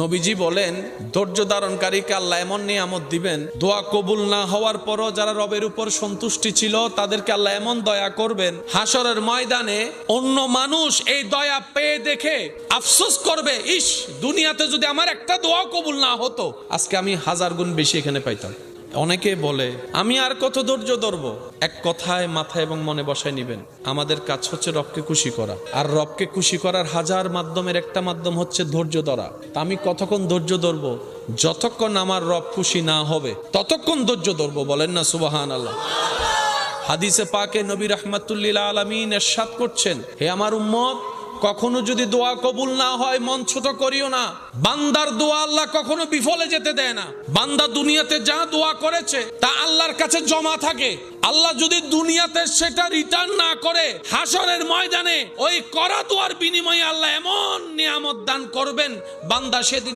নবীজি বলেন ধৈর্য ধারণকারীকে আল্লাহ এমন নিয়ামত দিবেন, দোয়া কবুল না হওয়ার পরও যারা রবের উপর সন্তুষ্টি ছিল তাদেরকে আল্লাহ এমন দয়া করবেন, হাসরের ময়দানে অন্য মানুষ এই দয়া পেয়ে দেখে আফসোস করবে, ইস দুনিয়াতে যদি আমার একটা দোয়া কবুল না হতো আজকে আমি 1000 গুণ বেশি এখানে পাইতাম। অনেকে বলে আমি আর কত ধৈর্য ধরবো। এক কথায় মাথায় এবং মনে বসায় নিবেন, আমাদের কাজ হচ্ছে রবকে খুশি করা, আর রবকে খুশি করার 1000 মাধ্যমের একটা মাধ্যম হচ্ছে ধৈর্য ধরা। তা আমি কতক্ষণ ধৈর্য ধরবো? যতক্ষণ আমার রব খুশি না হবে ততক্ষণ ধৈর্য ধরবো। বলেন না সুবহানাল্লাহ। হাদিসে পাকে নবী রাহমাতুল্লিল আলামিন ইরশাদ করছেন, হে আমার উম্মত, কখনো যদি দোয়া কবুল না হয় মন ছোট করিও না। বান্দার দোয়া আল্লাহ কখনো বিফলে যেতে দেয় না। বান্দা দুনিয়াতে যা দোয়া করেছে তা আল্লাহর কাছে জমা থাকে। আল্লাহ যদি দুনিয়াতে সেটা রিটার্ন না করে, হাসরের ময়দানে ওই করা দোয়ার বিনিময়ে আল্লাহ এমন নিয়ামত দান করবেন, বান্দা সেদিন